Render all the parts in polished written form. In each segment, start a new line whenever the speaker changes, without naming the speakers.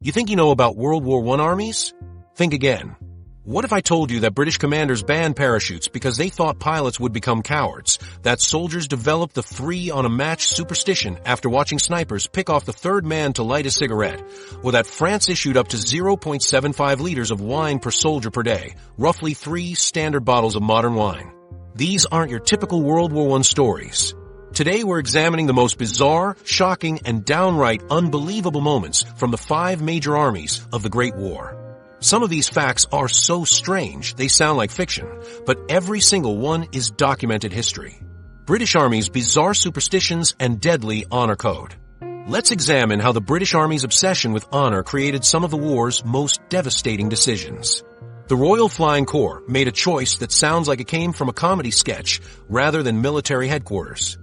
You think you know about World War I armies? Think again. What if I told you that British commanders banned parachutes because they thought pilots would become cowards, that soldiers developed the three-on-a-match superstition after watching snipers pick off the third man to light a cigarette, or that France issued up to 0.75 liters of wine per soldier per day, roughly 3 standard bottles of modern wine? These aren't your typical World War I stories. Today we're examining the most bizarre, shocking, and downright unbelievable moments from the 5 major armies of the Great War. Some of these facts are so strange they sound like fiction, but every single one is documented history. British Army's bizarre superstitions and deadly honor code. Let's examine how the British Army's obsession with honor created some of the war's most devastating decisions. The Royal Flying Corps made a choice that sounds like it came from a comedy sketch rather than military headquarters.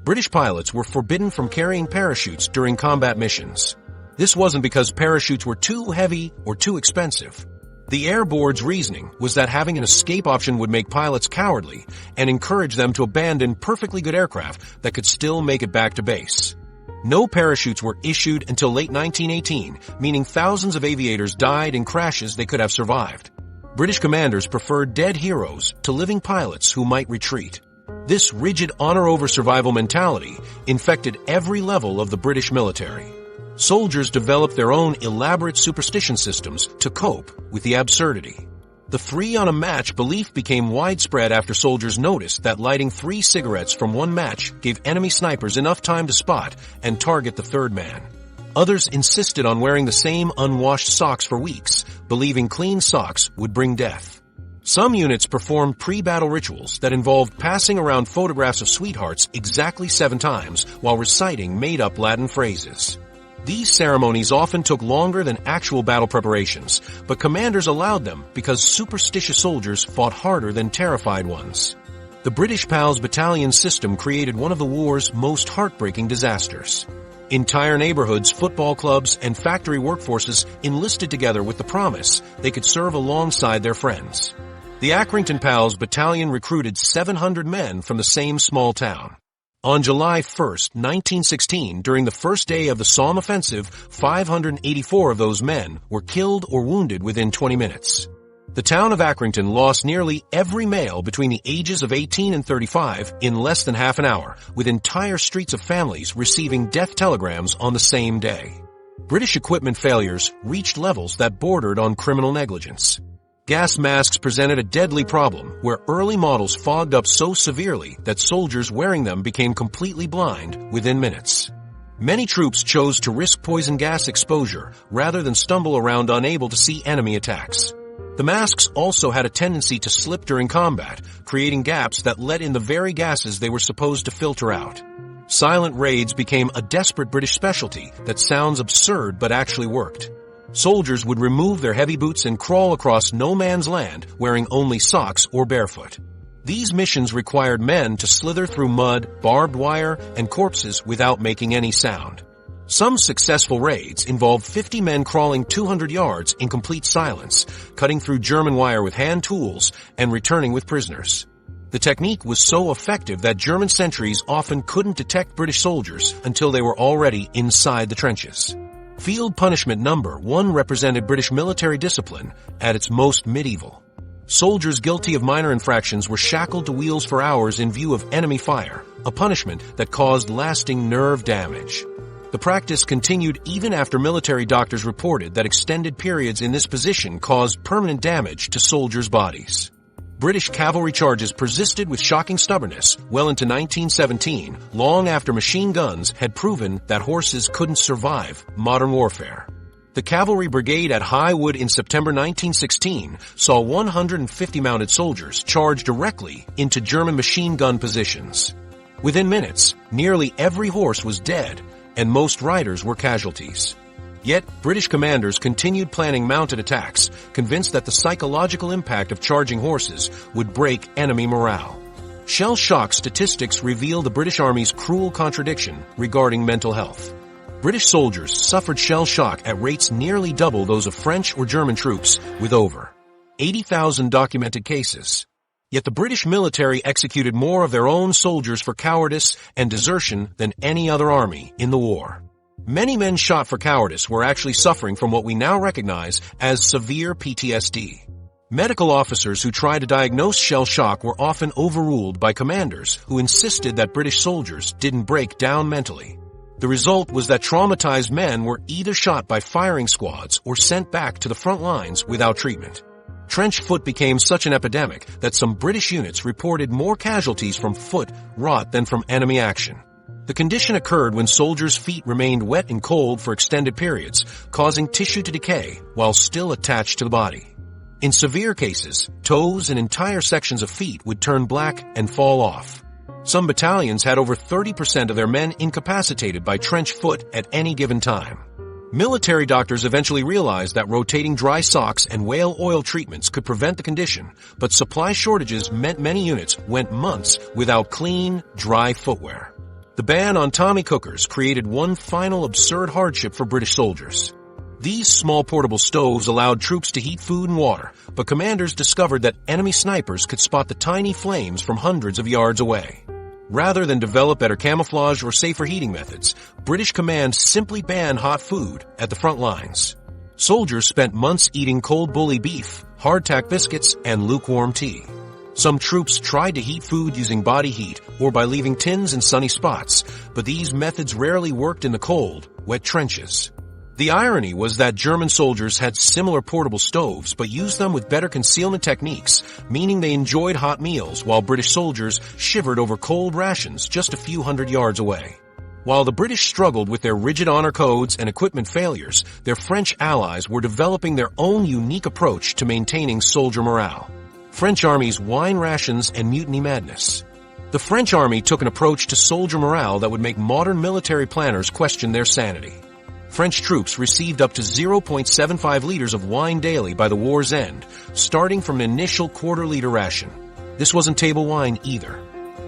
British pilots were forbidden from carrying parachutes during combat missions. This wasn't because parachutes were too heavy or too expensive. The Air Board's reasoning was that having an escape option would make pilots cowardly and encourage them to abandon perfectly good aircraft that could still make it back to base. No parachutes were issued until late 1918, meaning thousands of aviators died in crashes they could have survived. British commanders preferred dead heroes to living pilots who might retreat. This rigid honor-over-survival mentality infected every level of the British military. Soldiers developed their own elaborate superstition systems to cope with the absurdity. The three-on-a-match belief became widespread after soldiers noticed that lighting 3 cigarettes from one match gave enemy snipers enough time to spot and target the third man. Others insisted on wearing the same unwashed socks for weeks, believing clean socks would bring death. Some units performed pre-battle rituals that involved passing around photographs of sweethearts exactly 7 times while reciting made-up Latin phrases. These ceremonies often took longer than actual battle preparations, but commanders allowed them because superstitious soldiers fought harder than terrified ones. The British PALS battalion system created one of the war's most heartbreaking disasters. Entire neighborhoods, football clubs, and factory workforces enlisted together with the promise they could serve alongside their friends. The Accrington PALS battalion recruited 700 men from the same small town. On July 1, 1916, during the first day of the Somme offensive, 584 of those men were killed or wounded within 20 minutes. The town of Accrington lost nearly every male between the ages of 18 and 35 in less than half an hour, with entire streets of families receiving death telegrams on the same day. British equipment failures reached levels that bordered on criminal negligence. Gas masks presented a deadly problem where early models fogged up so severely that soldiers wearing them became completely blind within minutes. Many troops chose to risk poison gas exposure rather than stumble around unable to see enemy attacks. The masks also had a tendency to slip during combat, creating gaps that let in the very gases they were supposed to filter out. Silent raids became a desperate British specialty that sounds absurd but actually worked. Soldiers would remove their heavy boots and crawl across no man's land wearing only socks or barefoot. These missions required men to slither through mud, barbed wire, and corpses without making any sound. Some successful raids involved 50 men crawling 200 yards in complete silence, cutting through German wire with hand tools, and returning with prisoners. The technique was so effective that German sentries often couldn't detect British soldiers until they were already inside the trenches. Field Punishment Number 1 represented British military discipline at its most medieval. Soldiers guilty of minor infractions were shackled to wheels for hours in view of enemy fire, a punishment that caused lasting nerve damage. The practice continued even after military doctors reported that extended periods in this position caused permanent damage to soldiers' bodies. British cavalry charges persisted with shocking stubbornness well into 1917, long after machine guns had proven that horses couldn't survive modern warfare. The Cavalry Brigade at High Wood in September 1916 saw 150 mounted soldiers charge directly into German machine gun positions. Within minutes, nearly every horse was dead, and most riders were casualties. Yet, British commanders continued planning mounted attacks, convinced that the psychological impact of charging horses would break enemy morale. Shell shock statistics reveal the British Army's cruel contradiction regarding mental health. British soldiers suffered shell shock at rates nearly double those of French or German troops, with over 80,000 documented cases. Yet the British military executed more of their own soldiers for cowardice and desertion than any other army in the war. Many men shot for cowardice were actually suffering from what we now recognize as severe PTSD. Medical officers who tried to diagnose shell shock were often overruled by commanders who insisted that British soldiers didn't break down mentally. The result was that traumatized men were either shot by firing squads or sent back to the front lines without treatment. Trench foot became such an epidemic that some British units reported more casualties from foot rot than from enemy action. The condition occurred when soldiers' feet remained wet and cold for extended periods, causing tissue to decay while still attached to the body. In severe cases, toes and entire sections of feet would turn black and fall off. Some battalions had over 30% of their men incapacitated by trench foot at any given time. Military doctors eventually realized that rotating dry socks and whale oil treatments could prevent the condition, but supply shortages meant many units went months without clean, dry footwear. The ban on Tommy cookers created one final absurd hardship for British soldiers. These small portable stoves allowed troops to heat food and water, but commanders discovered that enemy snipers could spot the tiny flames from hundreds of yards away. Rather than develop better camouflage or safer heating methods, British command simply banned hot food at the front lines. Soldiers spent months eating cold bully beef, hardtack biscuits, and lukewarm tea. Some troops tried to heat food using body heat or by leaving tins in sunny spots, but these methods rarely worked in the cold, wet trenches. The irony was that German soldiers had similar portable stoves but used them with better concealment techniques, meaning they enjoyed hot meals while British soldiers shivered over cold rations just a few hundred yards away. While the British struggled with their rigid honor codes and equipment failures, their French allies were developing their own unique approach to maintaining soldier morale. French Army's wine rations and mutiny madness. The French Army took an approach to soldier morale that would make modern military planners question their sanity. French troops received up to 0.75 liters of wine daily by the war's end, starting from an initial quarter-liter ration. This wasn't table wine either.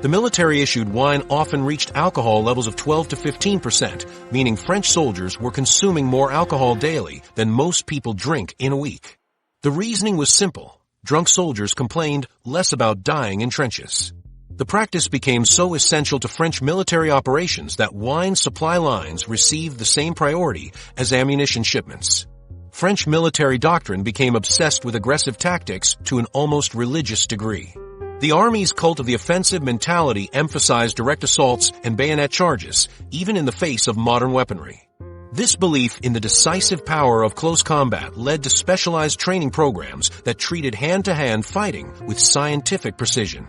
The military-issued wine often reached alcohol levels of 12 to 15%, meaning French soldiers were consuming more alcohol daily than most people drink in a week. The reasoning was simple. Drunk soldiers complained less about dying in trenches. The practice became so essential to French military operations that wine supply lines received the same priority as ammunition shipments. French military doctrine became obsessed with aggressive tactics to an almost religious degree. The army's cult of the offensive mentality emphasized direct assaults and bayonet charges, even in the face of modern weaponry. This belief in the decisive power of close combat led to specialized training programs that treated hand-to-hand fighting with scientific precision.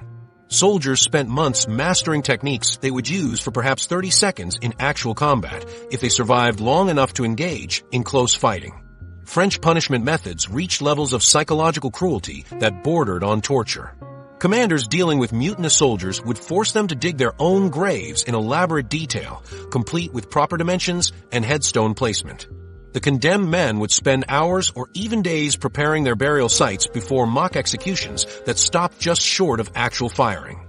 Soldiers spent months mastering techniques they would use for perhaps 30 seconds in actual combat if they survived long enough to engage in close fighting. French punishment methods reached levels of psychological cruelty that bordered on torture. Commanders dealing with mutinous soldiers would force them to dig their own graves in elaborate detail, complete with proper dimensions and headstone placement. The condemned men would spend hours or even days preparing their burial sites before mock executions that stopped just short of actual firing.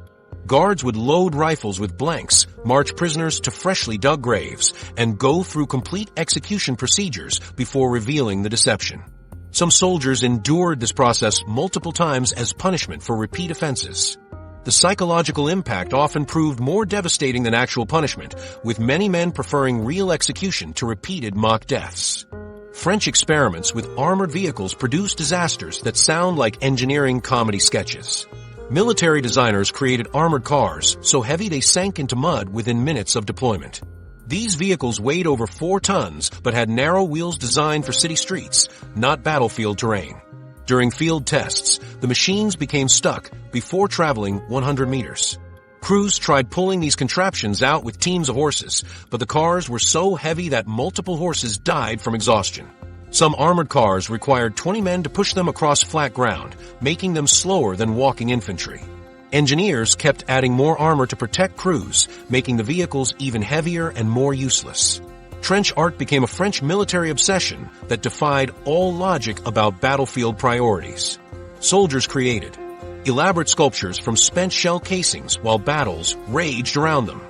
Guards would load rifles with blanks, march prisoners to freshly dug graves, and go through complete execution procedures before revealing the deception. Some soldiers endured this process multiple times as punishment for repeat offenses. The psychological impact often proved more devastating than actual punishment, with many men preferring real execution to repeated mock deaths. French experiments with armored vehicles produced disasters that sound like engineering comedy sketches. Military designers created armored cars so heavy they sank into mud within minutes of deployment. These vehicles weighed over 4 tons but had narrow wheels designed for city streets, not battlefield terrain. During field tests, the machines became stuck before traveling 100 meters. Crews tried pulling these contraptions out with teams of horses, but the cars were so heavy that multiple horses died from exhaustion. Some armored cars required 20 men to push them across flat ground, making them slower than walking infantry. Engineers kept adding more armor to protect crews, making the vehicles even heavier and more useless. Trench art became a French military obsession that defied all logic about battlefield priorities. Soldiers created elaborate sculptures from spent shell casings while battles raged around them.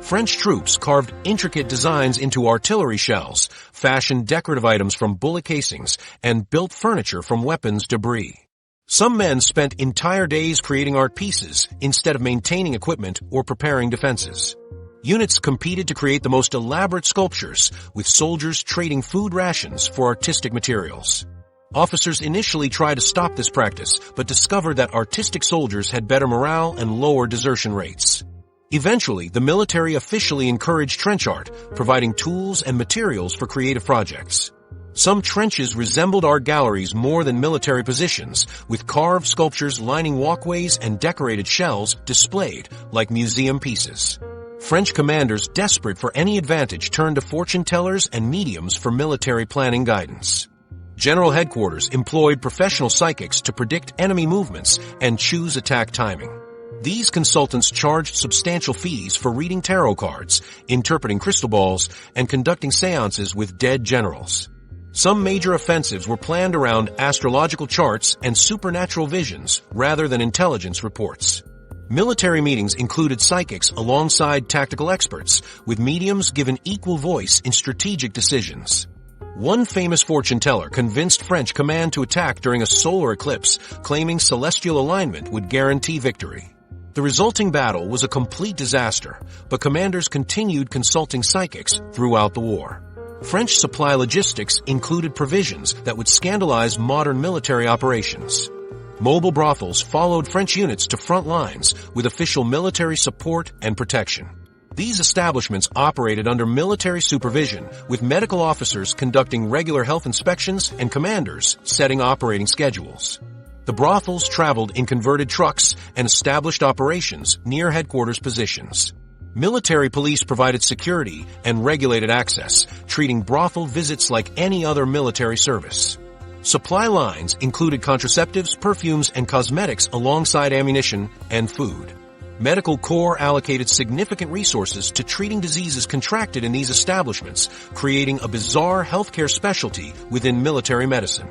French troops carved intricate designs into artillery shells, fashioned decorative items from bullet casings, and built furniture from weapons debris. Some men spent entire days creating art pieces instead of maintaining equipment or preparing defenses. Units competed to create the most elaborate sculptures, with soldiers trading food rations for artistic materials. Officers initially tried to stop this practice, but discovered that artistic soldiers had better morale and lower desertion rates. Eventually, the military officially encouraged trench art, providing tools and materials for creative projects. Some trenches resembled art galleries more than military positions, with carved sculptures lining walkways and decorated shells displayed like museum pieces. French commanders desperate for any advantage turned to fortune tellers and mediums for military planning guidance. General headquarters employed professional psychics to predict enemy movements and choose attack timing. These consultants charged substantial fees for reading tarot cards, interpreting crystal balls, and conducting seances with dead generals. Some major offensives were planned around astrological charts and supernatural visions rather than intelligence reports. Military meetings included psychics alongside tactical experts, with mediums given equal voice in strategic decisions. One famous fortune teller convinced French command to attack during a solar eclipse, claiming celestial alignment would guarantee victory. The resulting battle was a complete disaster, but commanders continued consulting psychics throughout the war. French supply logistics included provisions that would scandalize modern military operations. Mobile brothels followed French units to front lines with official military support and protection. These establishments operated under military supervision, with medical officers conducting regular health inspections and commanders setting operating schedules. The brothels traveled in converted trucks and established operations near headquarters positions. Military police provided security and regulated access, treating brothel visits like any other military service. Supply lines included contraceptives, perfumes, and cosmetics alongside ammunition and food. Medical corps allocated significant resources to treating diseases contracted in these establishments, creating a bizarre healthcare specialty within military medicine.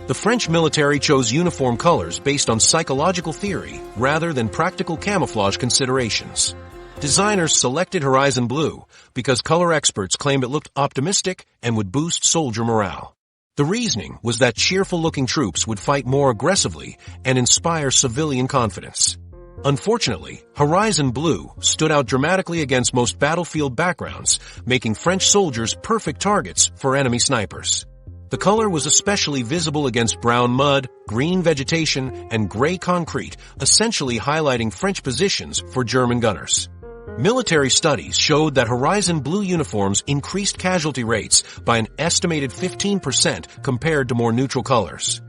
The French military chose uniform colors based on psychological theory rather than practical camouflage considerations. Designers selected horizon blue because color experts claimed it looked optimistic and would boost soldier morale. The reasoning was that cheerful-looking troops would fight more aggressively and inspire civilian confidence. Unfortunately, horizon blue stood out dramatically against most battlefield backgrounds, making French soldiers perfect targets for enemy snipers. The color was especially visible against brown mud, green vegetation, and gray concrete, essentially highlighting French positions for German gunners. Military studies showed that horizon blue uniforms increased casualty rates by an estimated 15% compared to more neutral colors.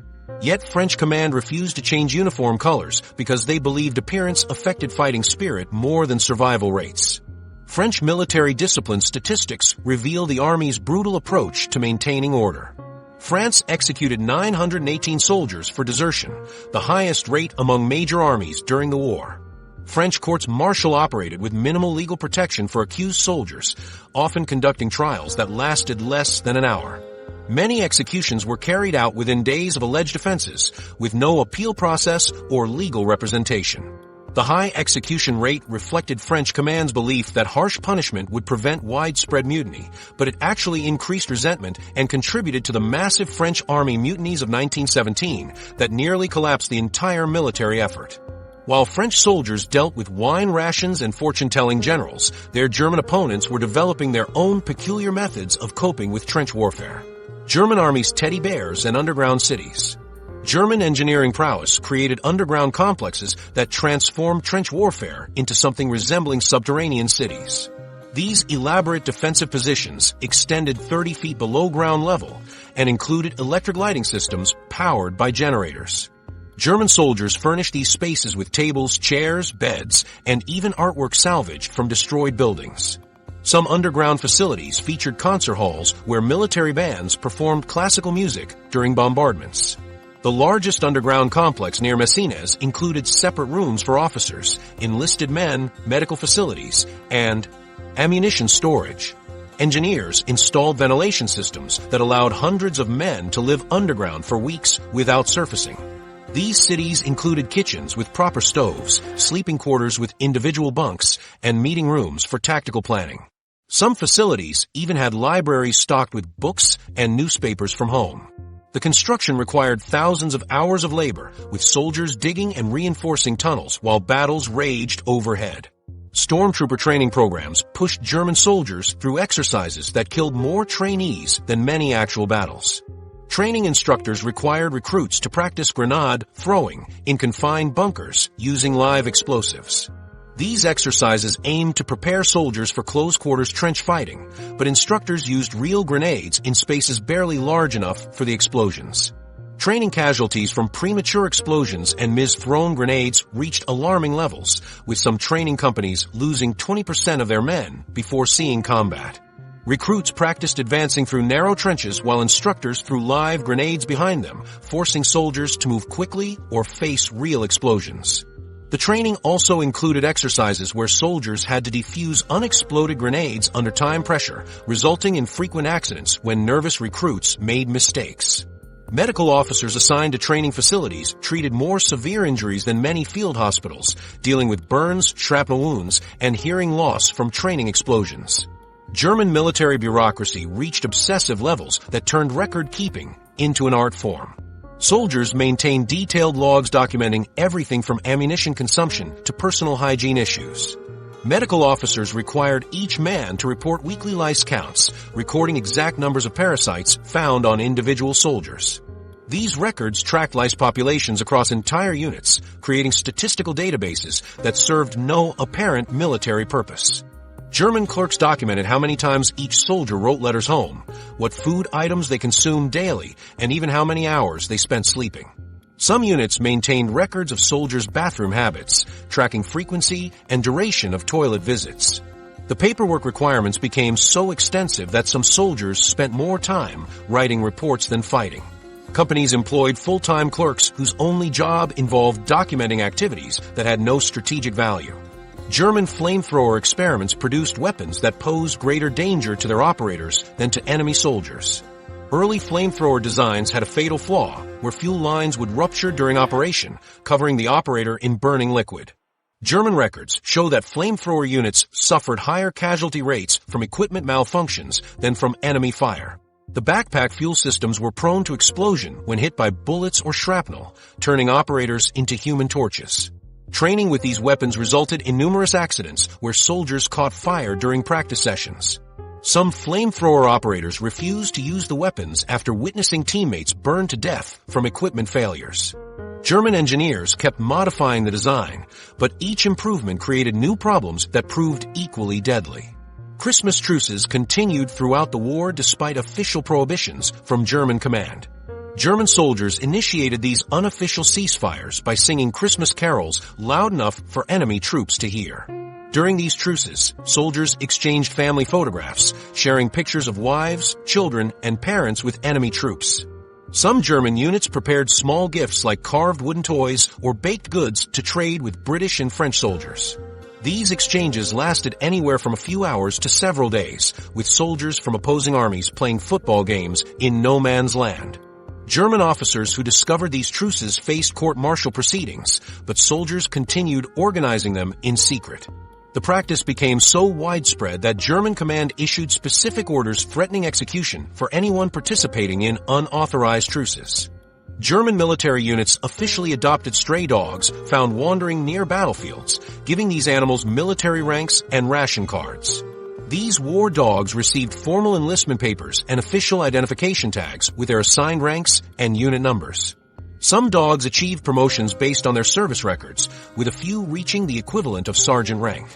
Yet French command refused to change uniform colors because they believed appearance affected fighting spirit more than survival rates. French military discipline statistics reveal the army's brutal approach to maintaining order. France executed 918 soldiers for desertion, the highest rate among major armies during the war. French courts martial operated with minimal legal protection for accused soldiers, often conducting trials that lasted less than an hour. Many executions were carried out within days of alleged offenses, with no appeal process or legal representation. The high execution rate reflected French command's belief that harsh punishment would prevent widespread mutiny, but it actually increased resentment and contributed to the massive French army mutinies of 1917 that nearly collapsed the entire military effort. While French soldiers dealt with wine rations and fortune-telling generals, their German opponents were developing their own peculiar methods of coping with trench warfare. German armies' teddy bears and underground cities. German engineering prowess created underground complexes that transformed trench warfare into something resembling subterranean cities. These elaborate defensive positions extended 30 feet below ground level and included electric lighting systems powered by generators. German soldiers furnished these spaces with tables, chairs, beds, and even artwork salvaged from destroyed buildings. Some underground facilities featured concert halls where military bands performed classical music during bombardments. The largest underground complex near Messines included separate rooms for officers, enlisted men, medical facilities, and ammunition storage. Engineers installed ventilation systems that allowed hundreds of men to live underground for weeks without surfacing. These cities included kitchens with proper stoves, sleeping quarters with individual bunks, and meeting rooms for tactical planning. Some facilities even had libraries stocked with books and newspapers from home. The construction required thousands of hours of labor, with soldiers digging and reinforcing tunnels while battles raged overhead. Stormtrooper training programs pushed German soldiers through exercises that killed more trainees than many actual battles. Training instructors required recruits to practice grenade throwing in confined bunkers using live explosives. These exercises aimed to prepare soldiers for close-quarters trench fighting, but instructors used real grenades in spaces barely large enough for the explosions. Training casualties from premature explosions and mis-thrown grenades reached alarming levels, with some training companies losing 20% of their men before seeing combat. Recruits practiced advancing through narrow trenches while instructors threw live grenades behind them, forcing soldiers to move quickly or face real explosions. The training also included exercises where soldiers had to defuse unexploded grenades under time pressure, resulting in frequent accidents when nervous recruits made mistakes. Medical officers assigned to training facilities treated more severe injuries than many field hospitals, dealing with burns, shrapnel wounds, and hearing loss from training explosions. German military bureaucracy reached obsessive levels that turned record-keeping into an art form. Soldiers maintained detailed logs documenting everything from ammunition consumption to personal hygiene issues. Medical officers required each man to report weekly lice counts, recording exact numbers of parasites found on individual soldiers. These records tracked lice populations across entire units, creating statistical databases that served no apparent military purpose. German clerks documented how many times each soldier wrote letters home, what food items they consumed daily, and even how many hours they spent sleeping. Some units maintained records of soldiers' bathroom habits, tracking frequency and duration of toilet visits. The paperwork requirements became so extensive that some soldiers spent more time writing reports than fighting. Companies employed full-time clerks whose only job involved documenting activities that had no strategic value. German flamethrower experiments produced weapons that posed greater danger to their operators than to enemy soldiers. Early flamethrower designs had a fatal flaw where fuel lines would rupture during operation, covering the operator in burning liquid. German records show that flamethrower units suffered higher casualty rates from equipment malfunctions than from enemy fire. The backpack fuel systems were prone to explosion when hit by bullets or shrapnel, turning operators into human torches. Training with these weapons resulted in numerous accidents where soldiers caught fire during practice sessions. Some flamethrower operators refused to use the weapons after witnessing teammates burn to death from equipment failures. German engineers kept modifying the design, but each improvement created new problems that proved equally deadly. Christmas truces continued throughout the war despite official prohibitions from German command. German soldiers initiated these unofficial ceasefires by singing Christmas carols loud enough for enemy troops to hear. During these truces, soldiers exchanged family photographs, sharing pictures of wives, children, and parents with enemy troops. Some German units prepared small gifts like carved wooden toys or baked goods to trade with British and French soldiers. These exchanges lasted anywhere from a few hours to several days, with soldiers from opposing armies playing football games in no man's land. German officers who discovered these truces faced court-martial proceedings, but soldiers continued organizing them in secret. The practice became so widespread that German command issued specific orders threatening execution for anyone participating in unauthorized truces. German military units officially adopted stray dogs found wandering near battlefields, giving these animals military ranks and ration cards. These war dogs received formal enlistment papers and official identification tags with their assigned ranks and unit numbers. Some dogs achieved promotions based on their service records, with a few reaching the equivalent of sergeant rank.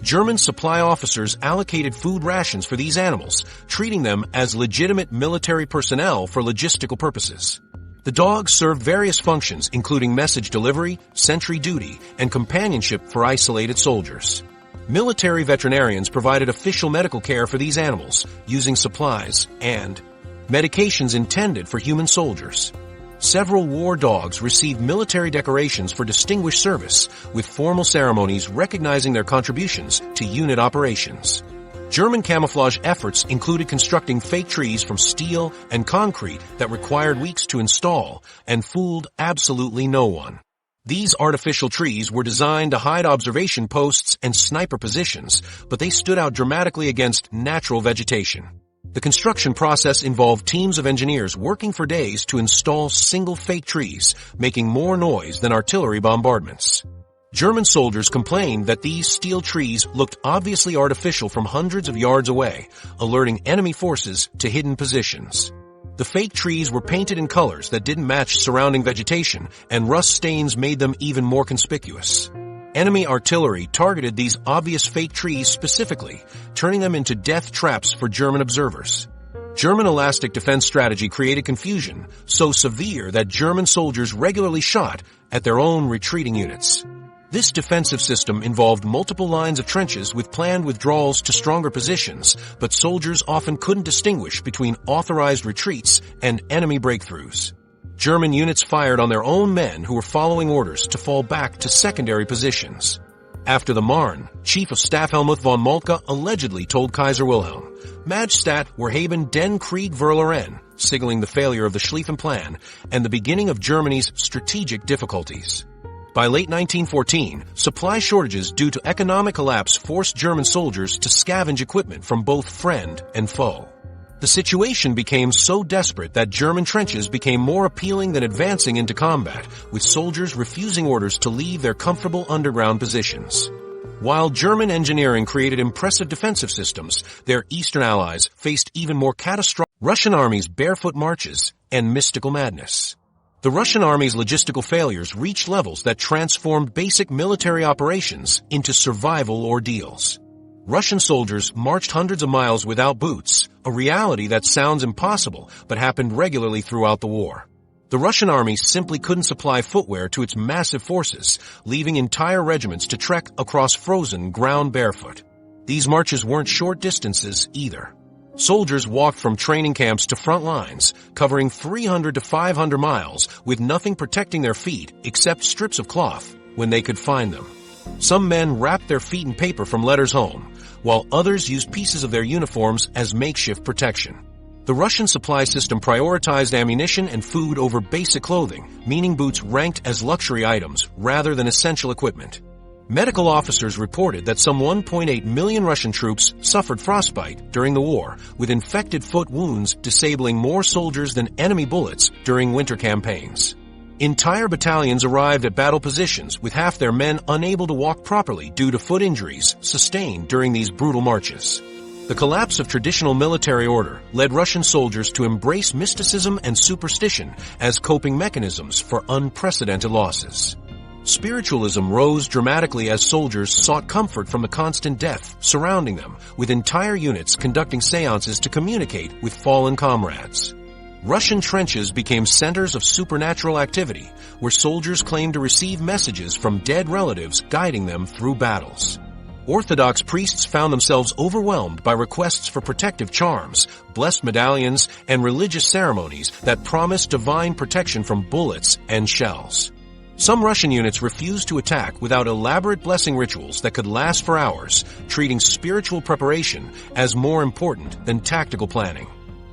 German supply officers allocated food rations for these animals, treating them as legitimate military personnel for logistical purposes. The dogs served various functions, including message delivery, sentry duty, and companionship for isolated soldiers. Military veterinarians provided official medical care for these animals, using supplies and medications intended for human soldiers. Several war dogs received military decorations for distinguished service, with formal ceremonies recognizing their contributions to unit operations. German camouflage efforts included constructing fake trees from steel and concrete that required weeks to install and fooled absolutely no one. These artificial trees were designed to hide observation posts and sniper positions, but they stood out dramatically against natural vegetation. The construction process involved teams of engineers working for days to install single fake trees, making more noise than artillery bombardments. German soldiers complained that these steel trees looked obviously artificial from hundreds of yards away, alerting enemy forces to hidden positions. The fake trees were painted in colors that didn't match surrounding vegetation, and rust stains made them even more conspicuous. Enemy artillery targeted these obvious fake trees specifically, turning them into death traps for German observers. German elastic defense strategy created confusion, so severe that German soldiers regularly shot at their own retreating units. This defensive system involved multiple lines of trenches with planned withdrawals to stronger positions, but soldiers often couldn't distinguish between authorized retreats and enemy breakthroughs. German units fired on their own men who were following orders to fall back to secondary positions. After the Marne, Chief of Staff Helmuth von Moltke allegedly told Kaiser Wilhelm, "Magstatt wir haben den Krieg verloren," signaling the failure of the Schlieffen Plan and the beginning of Germany's strategic difficulties. By late 1914, supply shortages due to economic collapse forced German soldiers to scavenge equipment from both friend and foe. The situation became so desperate that German trenches became more appealing than advancing into combat, with soldiers refusing orders to leave their comfortable underground positions. While German engineering created impressive defensive systems, their Eastern allies faced even more catastrophic Russian army's barefoot marches and mystical madness. The Russian army's logistical failures reached levels that transformed basic military operations into survival ordeals. Russian soldiers marched hundreds of miles without boots, a reality that sounds impossible but happened regularly throughout the war. The Russian army simply couldn't supply footwear to its massive forces, leaving entire regiments to trek across frozen ground barefoot. These marches weren't short distances either. Soldiers walked from training camps to front lines, covering 300 to 500 miles with nothing protecting their feet except strips of cloth when they could find them. Some men wrapped their feet in paper from letters home, while others used pieces of their uniforms as makeshift protection. The Russian supply system prioritized ammunition and food over basic clothing, meaning boots ranked as luxury items rather than essential equipment. Medical officers reported that some 1.8 million Russian troops suffered frostbite during the war, with infected foot wounds disabling more soldiers than enemy bullets during winter campaigns. Entire battalions arrived at battle positions with half their men unable to walk properly due to foot injuries sustained during these brutal marches. The collapse of traditional military order led Russian soldiers to embrace mysticism and superstition as coping mechanisms for unprecedented losses. Spiritualism rose dramatically as soldiers sought comfort from the constant death surrounding them, with entire units conducting seances to communicate with fallen comrades. Russian trenches became centers of supernatural activity, where soldiers claimed to receive messages from dead relatives guiding them through battles. Orthodox priests found themselves overwhelmed by requests for protective charms, blessed medallions, and religious ceremonies that promised divine protection from bullets and shells. Some Russian units refused to attack without elaborate blessing rituals that could last for hours, treating spiritual preparation as more important than tactical planning.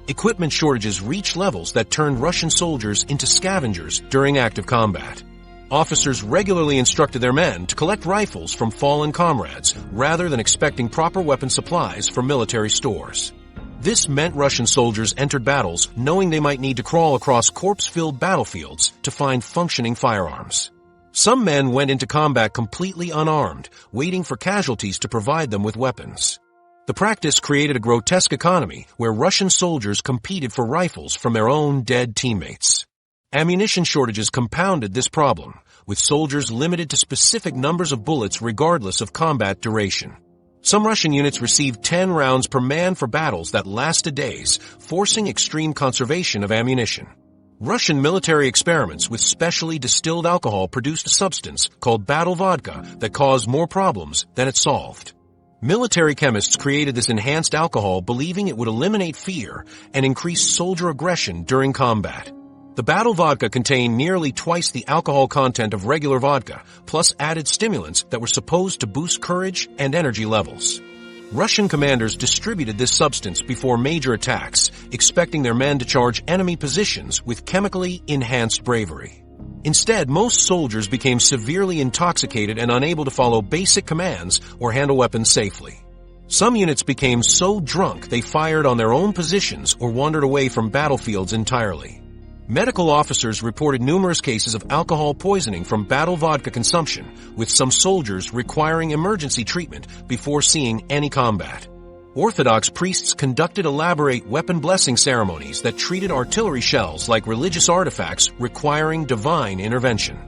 Equipment shortages reached levels that turned Russian soldiers into scavengers during active combat. Officers regularly instructed their men to collect rifles from fallen comrades rather than expecting proper weapon supplies from military stores. This meant Russian soldiers entered battles knowing they might need to crawl across corpse-filled battlefields to find functioning firearms. Some men went into combat completely unarmed, waiting for casualties to provide them with weapons. The practice created a grotesque economy where Russian soldiers competed for rifles from their own dead teammates. Ammunition shortages compounded this problem, with soldiers limited to specific numbers of bullets regardless of combat duration. Some Russian units received 10 rounds per man for battles that lasted days, forcing extreme conservation of ammunition. Russian military experiments with specially distilled alcohol produced a substance called battle vodka that caused more problems than it solved. Military chemists created this enhanced alcohol believing it would eliminate fear and increase soldier aggression during combat. The battle vodka contained nearly twice the alcohol content of regular vodka, plus added stimulants that were supposed to boost courage and energy levels. Russian commanders distributed this substance before major attacks, expecting their men to charge enemy positions with chemically enhanced bravery. Instead, most soldiers became severely intoxicated and unable to follow basic commands or handle weapons safely. Some units became so drunk they fired on their own positions or wandered away from battlefields entirely. Medical officers reported numerous cases of alcohol poisoning from battle vodka consumption, with some soldiers requiring emergency treatment before seeing any combat. Orthodox priests conducted elaborate weapon blessing ceremonies that treated artillery shells like religious artifacts requiring divine intervention.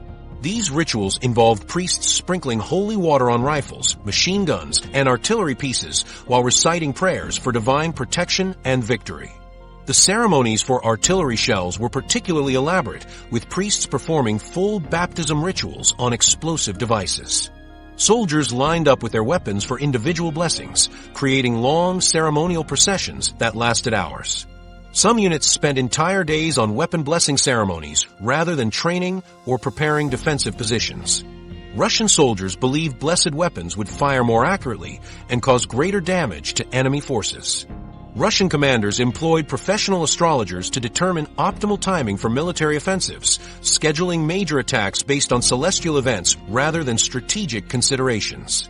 These rituals involved priests sprinkling holy water on rifles, machine guns, and artillery pieces while reciting prayers for divine protection and victory. The ceremonies for artillery shells were particularly elaborate, with priests performing full baptism rituals on explosive devices. Soldiers lined up with their weapons for individual blessings, creating long ceremonial processions that lasted hours. Some units spent entire days on weapon blessing ceremonies rather than training or preparing defensive positions. Russian soldiers believed blessed weapons would fire more accurately and cause greater damage to enemy forces. Russian commanders employed professional astrologers to determine optimal timing for military offensives, scheduling major attacks based on celestial events rather than strategic considerations.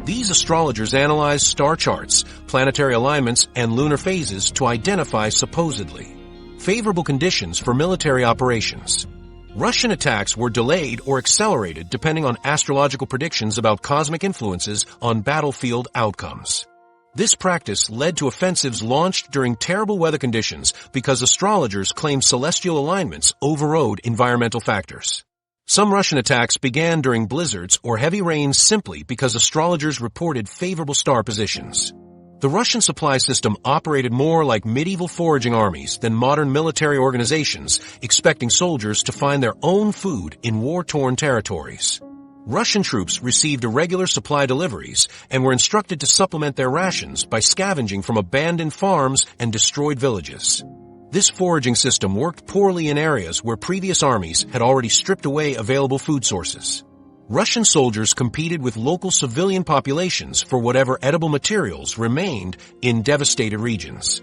These astrologers analyzed star charts, planetary alignments, and lunar phases to identify supposedly favorable conditions for military operations. Russian attacks were delayed or accelerated depending on astrological predictions about cosmic influences on battlefield outcomes. This practice led to offensives launched during terrible weather conditions because astrologers claimed celestial alignments overrode environmental factors. Some Russian attacks began during blizzards or heavy rains simply because astrologers reported favorable star positions. The Russian supply system operated more like medieval foraging armies than modern military organizations, expecting soldiers to find their own food in war-torn territories. Russian troops received irregular supply deliveries and were instructed to supplement their rations by scavenging from abandoned farms and destroyed villages. This foraging system worked poorly in areas where previous armies had already stripped away available food sources. Russian soldiers competed with local civilian populations for whatever edible materials remained in devastated regions.